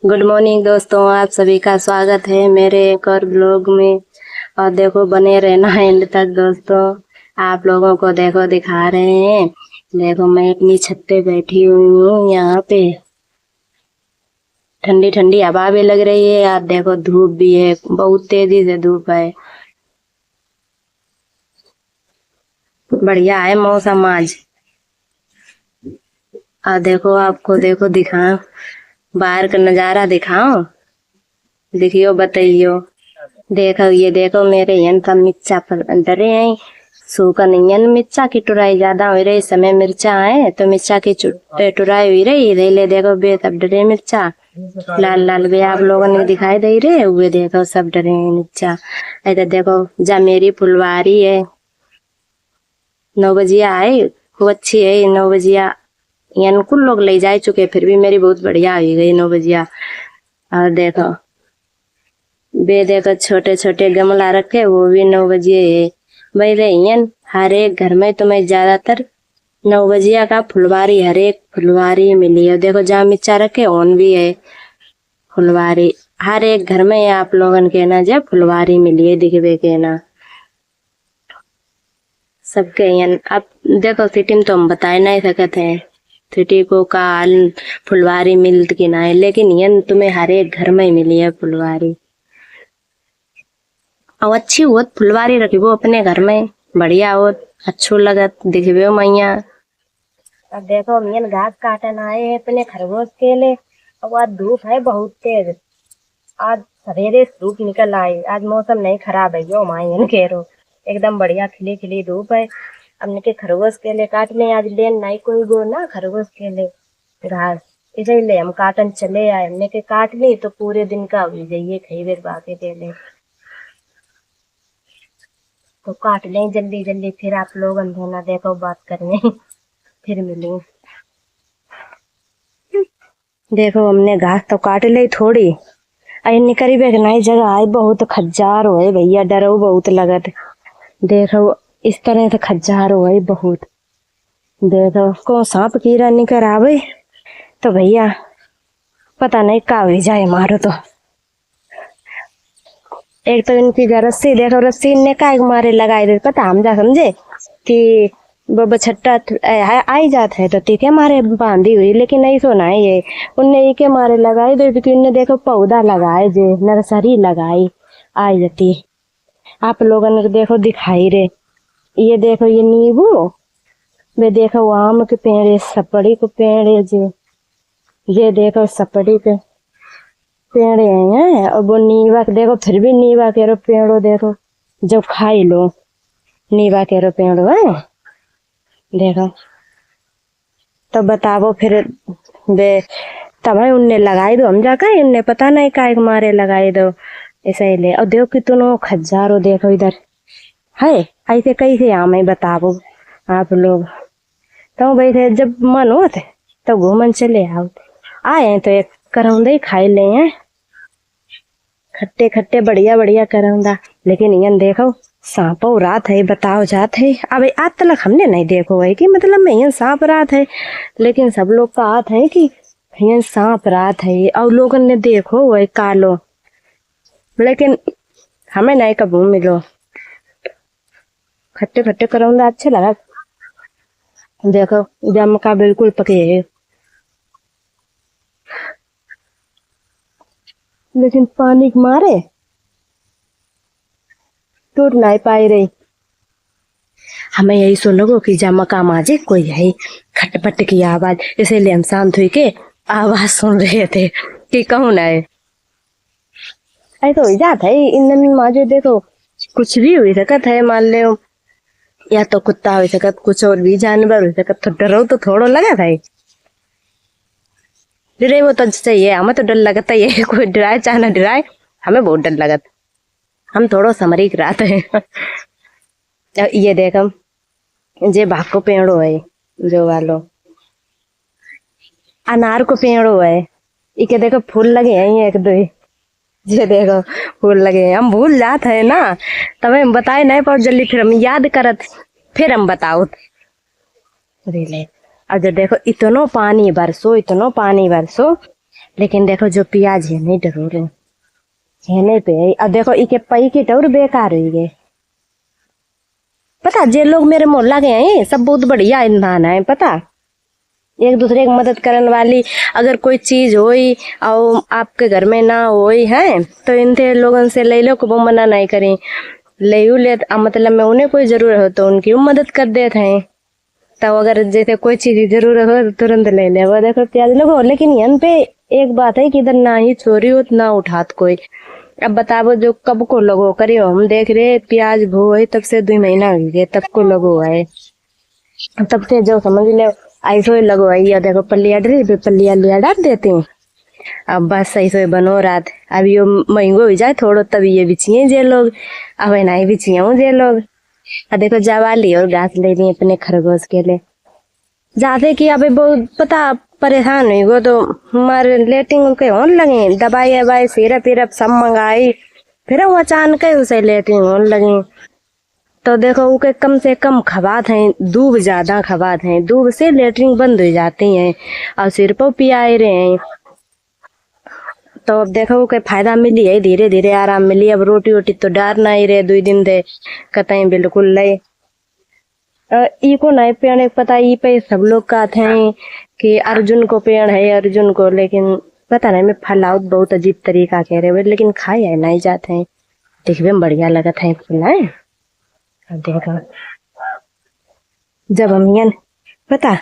Good morning दोस्तों, आप सभी का स्वागत है मेरे एक और ब्लॉग में। और देखो, बने रहना है एंड तक दोस्तों। आप लोगों को देखो दिखा रहे हैं। देखो, मैं अपनी छत पे बैठी हुई हूँ। यहाँ पे ठंडी ठंडी हवा भी लग रही है यार। देखो, धूप भी है, बहुत तेजी से धूप है। बढ़िया है मौसम आज। और देखो, आपको देखो दिखाओ, बाहर का नजारा दिखाओ, देखियो बताइयो। देखो, ये देखो मेरे यन सब मिर्चा पर डरे हैं। सूखा नहीं है, मिर्चा की टुराई ज्यादा हो रही। इस समय मिर्चा है तो मिर्चा की टुराई हुई रही। ले देखो बे सब डरे मिर्चा, लाल लाल बे आप लोगों ने दिखाई दे रहे हुए। देखो सब डरे हैं मिर्चा। इधर देखो, जा मेरी फुलवारी है। 9 बजिया है, खूब अच्छी है 9 बजिया। यन कुल लोग ले जा चुके, फिर भी मेरी बहुत बढ़िया हो गई 9 बजिया। और देखो बे देखो, छोटे छोटे गमला रखे, वो भी 9 बजे है। भाई रही हर एक घर में तुम्हें ज्यादातर 9 बजिया का फुलवारी, हर एक फुलवारी मिली है। देखो जहाँ मिर्चा रखे ओन भी है फुलवारी। हर एक घर में आप लोगन के ना जब फुलवारी मिली है दिखबे के ना सबके यन। अब देखो सिटी में तो हम बता नहीं सकते हैं सिटी को काल फुलवारी मिलत की ना है, लेकिन यन तुम्हें हर एक घर में मिली है फुलवारी। और अच्छी होत फुलवारी रखी वो अपने घर में, बढ़िया होत, अच्छो लगत दिखबे मैया। अब देखो मियन घास काटन आए हैं अपने खरगोश के लिए। अब आज धूप है बहुत तेज। आज सवेरे धूप निकल आई। आज मौसम नहीं खराब है यो मायन कह रो, एकदम बढ़िया खिली खिली धूप है। अब निके खरगोश के लिए काट ले, आज लेन नहीं कोई गो ना खरगोश के लिए घास, इसलिए हम काटन चले आए। हमने के काट ली तो पूरे दिन का हो जाइए खरीदे बाकी के लिए, तो काट लें जल्दी जल्दी। फिर आप लोग अंधेरा देखो बात करने फिर मिलें। देखो हमने घास तो काट ली थोड़ी। आई करीब एक नई जगह आई, बहुत खज्जार हो भैया, डरो बहुत लगत। देखो इस तरह से खज्जार हो बहुत। देखो को सांप कीड़ा निकर आवे तो भैया पता नहीं का हो जाए मारो तो। एक तो इनकी रस्सी देखो, रस्सी इनने काय मारे लगाए दे, पता हम जा समझे कि बछट्टा आई जात है तो तीके मारे बांधी हुई, लेकिन नहीं सोना है ये उनने के मारे लगाई दे। क्योंकि उनने देखो पौधा लगाए जे नर्सरी लगाई आई जाती। आप लोगों ने देखो दिखाई रे, ये देखो ये नींबू, वे देखो आम के पेड़, सपड़ी के पेड़ जे, ये देखो सपड़ी के पेड़ हैं। और वो नीवा देखो, फिर भी नीवा के पेड़ो देखो जो खाई लो, नीवा के पेड़ो है देखो। तो बताओ फिर बे तब है उनने लगाई दो, हम जाकर उनने पता नहीं काय मारे लगाई दो ऐसे ले। और देखो कितनो खज्जारो देखो इधर है, ऐसे कैसे आम है बताओ आप लोग। तो भाई जब मन हो तो घूमन चले आओ, आए तो एक करौंदे खाई ले हैं, खट्टे खट्टे बढ़िया बढ़िया करौंदा। लेकिन यन देखो सांप रात है बताओ जात है। अब आज तक हमने नहीं देखो है कि मतलब में यन सांप रात है, लेकिन सब लोग का हाथ है कि यन सांप रात है। और लोगों ने देखो वही कालो, लेकिन हमें नहीं कबू मिलो। खट्टे खट्टे करौंदा अच्छे लगा। देखो जम का बिल्कुल पके है, लेकिन पानी के मारे टूट नहीं पाई रही। हमें यही सुनो कि जमा काम आजे कोई है खटपट की आवाज, इसीलिए हम शांत हुई के आवाज सुन रहे थे कि कौन है। ऐसा हो जाता है इन माजे। देखो कुछ भी हुई सकत है, मान ले या तो कुत्ता हो सकत, कुछ और भी जानवर हो सकत। तो डरो तो थोड़ो लगा था डरे वो तो चाहिए, हमें तो डर लगता है। कोई डराए चाहे ना डराए, हमें बहुत डर लगता। हम थोड़ा समरीक रात है। ये देखो जे भाग को पेड़ो है जो वालो अनार को पेड़ो है, इके देखो फूल लगे हैं एक दो, ये देखो फूल लगे हैं। हम भूल जाते है ना, तब हम बताए नहीं पर जल्दी फिर हम याद करत, फिर हम बताओ ले। अब जो देखो इतनो पानी बरसो, इतनो पानी बरसो लेकिन देखो जो प्याज है नहीं डरो रहे है नहीं पे। अब देखो इके पई की टोर बेकार हुई गए। पता जे लोग मेरे मोहल्ला के हैं सब बहुत बढ़िया इंसान है। पता एक दूसरे की मदद करने वाली। अगर कोई चीज होई और आपके घर में ना होई है तो इनसे लोगों से ले लो, को वो मना नहीं करें ले ले। मतलब में उन्हें कोई जरूरत हो तो उनकी मदद कर देते हैं। तो अगर जैसे कोई चीज की जरूरत हो तो तुरंत ले ले। वो देखो प्याज लोगो। लेकिन यहाँ पे एक बात है कि इधर ना ही चोरी हो ना उठात कोई। अब बताओ जो कब को लगो करियो हम देख रहे प्याज भो है तब से 2 महीना हो गए तब को लगो है। तब से जो समझ ले ऐसो ही लगो है। ये देखो पल्लिया डरी पे पल्लिया लिया डाल देते हैं। अब बस ऐसो ही बनो रात। अब ये महंगो हो जाए थोड़ो तब ये बिछिए जे लोग। अब नहीं बिछिए हूँ जे लोग। अब देखो जवाली और घास ले ली अपने खरगोश के लिए जाते कि अभी बहुत पता परेशान हुई वो तो हमारे लेटिंग के होने लगे। दवाई ववाई सिरप विरप सब मंगाई फिर वो अचानक ही उसे लेटिंग होने लगी। तो देखो उनके कम से कम खवात हैं दूब ज्यादा खवात हैं। दूब से लेटरिन बंद हो जाती हैं और सिर पर पियाए रहे हैं। तो अब देखो के फायदा मिली है धीरे धीरे आराम मिली। अब रोटी वोटी तो डार ना ही रहे 2 दिन दे कतई बिल्कुल ले ई को नहीं पेड़ पता ई पे सब लोग कहते हैं कि अर्जुन को पेड़ है अर्जुन को। लेकिन पता नहीं मैं फलाउत बहुत अजीब तरीका कह रहे हुए लेकिन खाए है नहीं जाते हैं। दिखने में बढ़िया लगता है फुलाए। अब देखो जब हम ये पता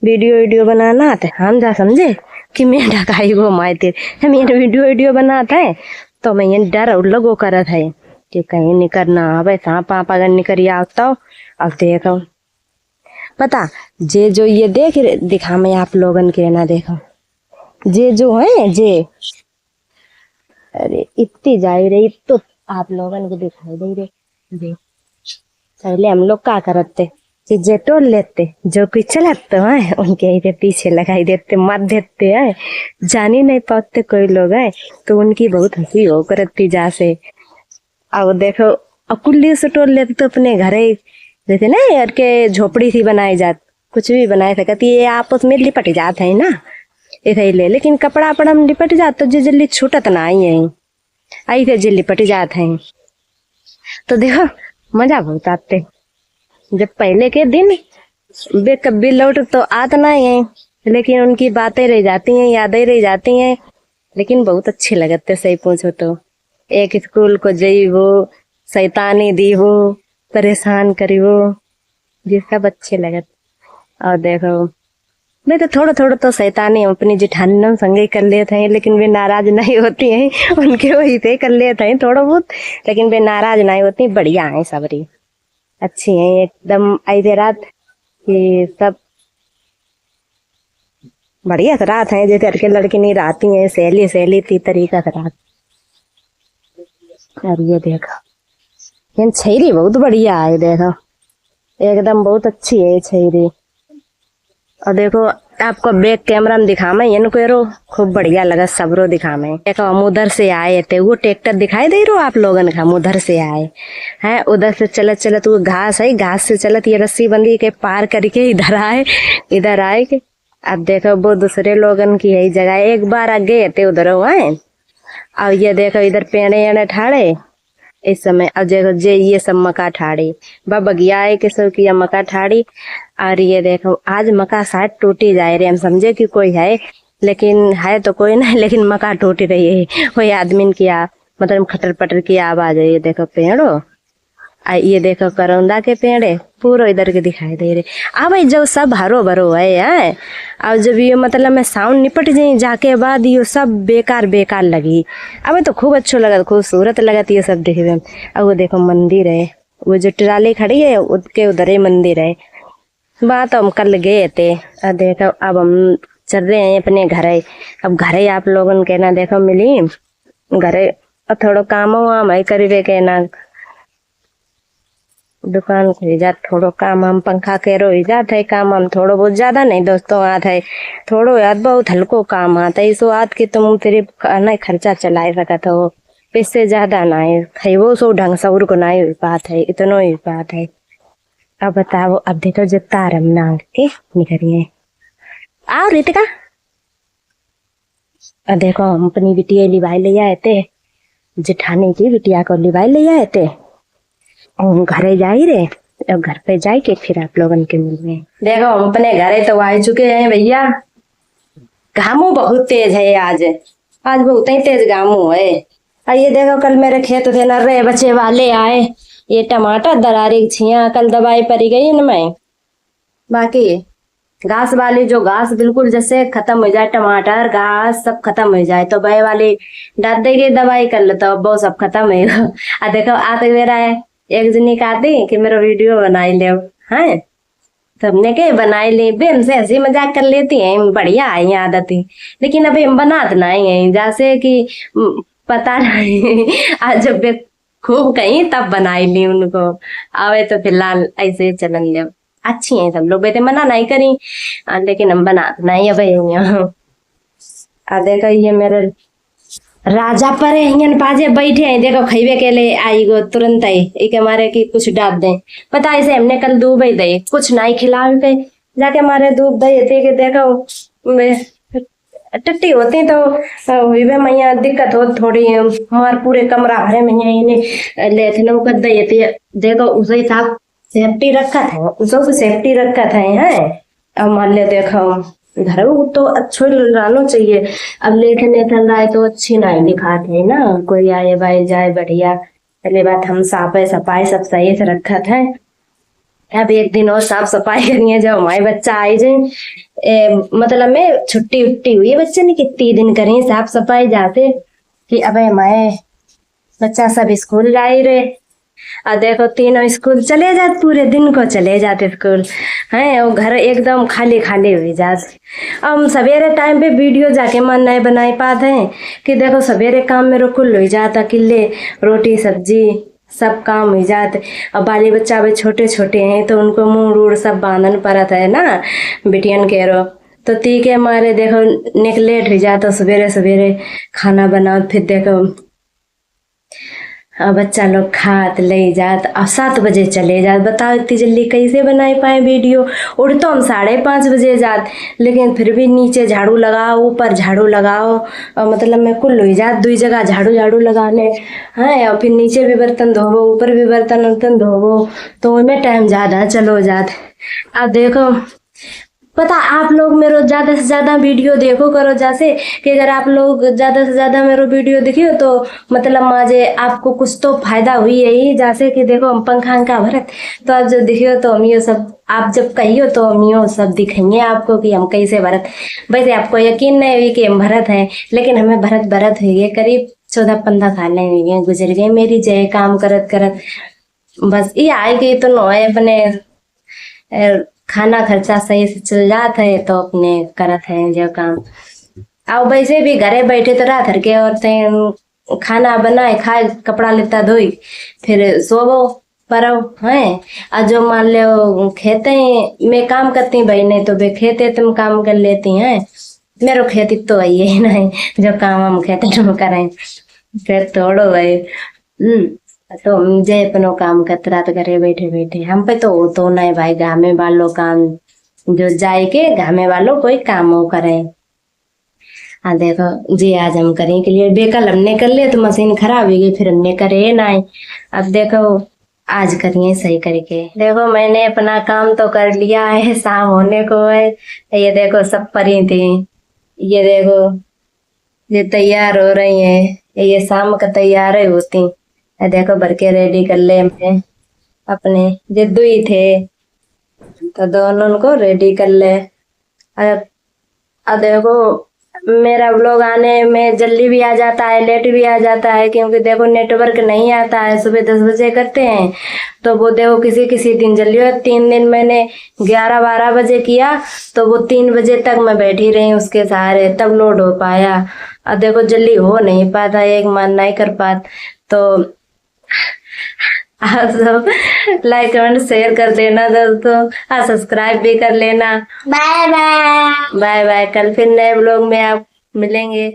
वीडियो बनाना आते हम जा समझे कि मैं ढकाई वो मायते हम ये वीडियो बनाता है तो मैं ये डर लगो करत है कि कहीं नहीं करना। अब सांप आप अगर निकल आता अब देखो पता जे जो ये दिखा मैं आप लोगन के ना देखो जे जो है जे अरे इतनी जाई रही तो आप लोगन को दिखाई दे रहे। पहले हम लोग क्या करते जे टोल लेते जो कोई चलाते हैं उनके इधर पीछे लगाई देते मार देते हैं। जानी नहीं पाते कोई लोग है तो उनकी बहुत हंसी हो करती जा से। अब देखो अकुल्ली से टोल लेते तो अपने घरे जैसे ना यार के झोपड़ी सी बनाई जाती कुछ भी बनाए सकती ये आपस में लिपट जाते हैं ना ऐसे ले। लेकिन कपड़ा अपड़ा में लिपट जाते तो जल्दी छूटत ना आई है आई थे जल्दी लिपट जाते हैं। तो देखो मजा बहुत आते जब पहले के दिन बे कभी लौट तो आता ना है लेकिन उनकी बातें रह जाती हैं यादें रह जाती हैं। लेकिन बहुत अच्छे लगते सही पूछो तो। एक स्कूल को जई वो शैतानी दी वो परेशान करी वो ये सब अच्छे लगते। और देखो मैं तो थोड़ा थोड़ा तो शैतानी अपनी जेठानी संगे कर लेते हैं लेकिन वे नाराज नहीं होती हैं उनके वही से कर लेते हैं थोड़ा बहुत लेकिन वे नाराज नहीं होती बढ़िया है सबरी अच्छी है एकदम। ऐसे रात कि सब बढ़िया रात है जैसे लड़के लड़की नहीं रहती हैं सहेली सहेली ती तरीका से रात। और ये देखो ये छैरी बहुत बढ़िया है देखो एकदम बहुत अच्छी है छैरी। और देखो आपको बैक कैमरा में दिखा मैं इनको खूब बढ़िया लगा सबरो दिखा मैं। देखो हम उधर से आए थे वो ट्रैक्टर दिखाई दे रहा आप लोगन का हम उधर से आए हैं उधर से चलत चलत वो घास है घास से चलत ये रस्सी बंदी के पार करके इधर आए के। अब देखो वो दूसरे लोगन की है जगह एक बार आगे थे उधर है। और ये देखो इधर पेड़े ठाड़े इस समय अब देखो जे ये सब मका ठाड़ी बगिया है कि सब किया मका ठाड़ी। और ये देखो आज मका शायद टूटी जाए रहे हम समझे कि कोई है लेकिन है तो कोई नहीं लेकिन मका टूट रही है कोई आदमी की मतलब खटर पटर की आवाज है। ये देखो पेड़ो ये देखो करौंदा के पेड़े पूरा इधर के दिखाई दे रहे। अब जब सब हरो भरो है और जब ये मतलब मैं साउंड निपट जाई जाके बाद ये सब बेकार लगी। अब तो खूब अच्छा लगा खूबसूरत लगा ये सब देखने में। अब वो देखो मंदिर है वो जो ट्राली खड़ी है उसके उधर ही मंदिर है। बात हम कल गए थे देखो अब हम चल रहे हैं अपने घरे। अब घरे आप लोगों के ना देखो मिली घरे थोड़ो काम हुआ मैं करीबे के ना दुकान खुल जात थोड़ो काम हम पंखा के रो जात है काम हम थोड़ो बहुत ज्यादा नहीं दोस्तों आत है थोड़ो याद बहुत हल्को काम आता है सो आत के तुम सिर्फ ना खर्चा चलाए सकत हो पैसे ज्यादा ना है खैबो सो ढंग से को नहीं हुई बात है इतनो ही बात है। अब बताओ अब देखो जो तारम नांग के निकलिए आओ रितिका और देखो हम अपनी बिटिया लिवाई ले आए थे, जेठानी की बिटिया को लिवाई ले आए थे और घरे जा ही रहे। अब घर पे जाए के फिर आप लोगन के मिल में देखो हम अपने घरे तो आ चुके हैं भैया। घामू बहुत तेज है आज बहुत ही तेज घामू है। और ये देखो कल मेरे खेत थे न रहे बच्चे वाले आए, ये टमाटर दरारी छिया कल दवाई पड़ी गई इनमें। बाकी घास वाली जो घास बिल्कुल जैसे खत्म हो जाए, टमाटर घास सब खत्म हो जाए तो वह वाली डाल देगी दवाई कर लेता वो सब खत्म है। आ देखो आते मेरा है एक जनी कहती कि मेरा वीडियो बनाई ले है, तो हमने के बनाई ली बे, हमसे हंसी मजाक कर लेती हैं, बढ़िया है ये आदत ही। लेकिन अभी हम बनाते नहीं है जैसे कि पता नहीं आज जब खूब कहीं तब बनाई ली उनको आवे तो फिलहाल ऐसे चलन ले अच्छी हैं सब लोग बेटे मना नहीं करी लेकिन हम बना नहीं अब देखो ये मेरे राजा पर पाजे बैठे हैं, देखो खैबे के लिए आई गो तुरंत आई एक हमारे की कुछ डाल दें पता ऐसे हमने कल दूध ही दे कुछ नहीं खिला के जाके हमारे दूध दही थे कि देखो टट्टी होती तो वे मैया दिक्कत हो थोड़ी हमारे पूरे कमरा भरे मैया इन्हें लेते न कर दही देखो उसे हिसाब सेफ्टी रखा था उसको सेफ्टी रखा था है। अब मान ले देखो घर तो अच्छो लानो चाहिए, अब लेखने चल रहा है तो अच्छी नहीं दिखाते ना, कोई आए भाई जाए बढ़िया। पहले बात हम साफ सफाई सब सही से रखा था। अब एक दिन और साफ सफाई करनी है जब हमारे बच्चा आए जाए मतलब में छुट्टी उट्टी हुई है बच्चे ने कितनी दिन करें साफ सफाई जाते कि अब हमारे बच्चा सब स्कूल जाए रहे। देखो तीनों स्कूल चले जाते पूरे दिन को चले जाते स्कूल हैं और घर एकदम खाली खाली हुई जाते। हम सवेरे टाइम पे वीडियो जाके मन नहीं बनाई पाते हैं कि देखो सवेरे काम मेरे कुल हो जाता किले रोटी सब्जी सब काम हो जाते। अब बाली बच्चा भी छोटे छोटे हैं तो उनको मुंह रूढ़ सब बांधन पड़ता है ना बिटियन के रो तो ती के मारे देखो निकलेट हो जाता सवेरे सवेरे खाना बनाओ फिर देखो बच्चा लोग खात ले जात और 7 बजे चले जात। बताओ इतनी जल्दी कैसे बनाए पाए वीडियो। उड़ तो हम 5:30 बजे जात लेकिन फिर भी नीचे झाड़ू लगाओ ऊपर झाड़ू लगाओ और मतलब मैं कुल हुई जात 2 जगह झाड़ू लगाने हैं और फिर नीचे भी बर्तन धोवो ऊपर भी बर्तन धोवो तो उनमें टाइम ज़्यादा चलो जात। अब देखो पता आप लोग मेरे ज़्यादा से ज़्यादा वीडियो देखो करो जैसे कि अगर आप लोग ज़्यादा से ज़्यादा मेरे वीडियो देखियो तो मतलब माजे आपको कुछ तो फायदा हुई है ही जैसे कि देखो हम पंखा का भरत तो आप जब देखियो तो हम ये सब आप जब कहियो तो हम यो सब दिखेंगे आपको कि हम कैसे भरत। वैसे आपको यकीन नहीं हुई कि हम भरत हैं लेकिन हमें भरत हुई है करीब 14-15 साल हुई है गुजर गए मेरी जय काम करत करत बस ये आए गई तो नो है अपने खाना खर्चा सही से चल जाता है तो अपने करत है जो काम। अब वैसे भी घरे बैठे तो रात भर के औरतें खाना बनाए खाए कपड़ा लेता धोई फिर सोवो परो हैं और जो मान लो खेते में काम करती बहने तो वे खेते तुम काम कर लेती हैं मेरे खेती तो वही है नहीं जो काम हम खेते तुम करें फिर तोड़ो भाई तो मुझे अपनो काम करता तो घरे बैठे बैठे हम पे तो नहीं भाई गामे वालों काम जो जाए के गामे वालों कोई काम हो करे। देखो जी आज हम करें के लिए बेकल हमने कर लिया तो मशीन खराब हो गई फिर हमने करे नहीं। अब देखो आज करिए सही करके। देखो मैंने अपना काम तो कर लिया है शाम होने को है ये देखो सब परी थी ये देखो ये तैयार हो रही है ये शाम का तैयार होती देखो भर के रेडी कर ले हमने अपने जिद्दू ही थे तो दोनों को रेडी कर ले। अब देखो मेरा व्लॉग आने में जल्दी भी आ जाता है लेट भी आ जाता है क्योंकि देखो नेटवर्क नहीं आता है। सुबह 10 बजे करते हैं तो वो देखो किसी दिन जल्दी हो 3 दिन मैंने 11-12 बजे किया तो वो 3 बजे तक मैं बैठी रही उसके सहारे तब लोड हो पाया। अब देखो जल्दी हो नहीं पाता एक मन नहीं कर पाता तो आप सब लाइक कमेंट शेयर कर देना दोस्तों सब्सक्राइब भी कर लेना। बाय बाय कल फिर नए व्लॉग में आप मिलेंगे।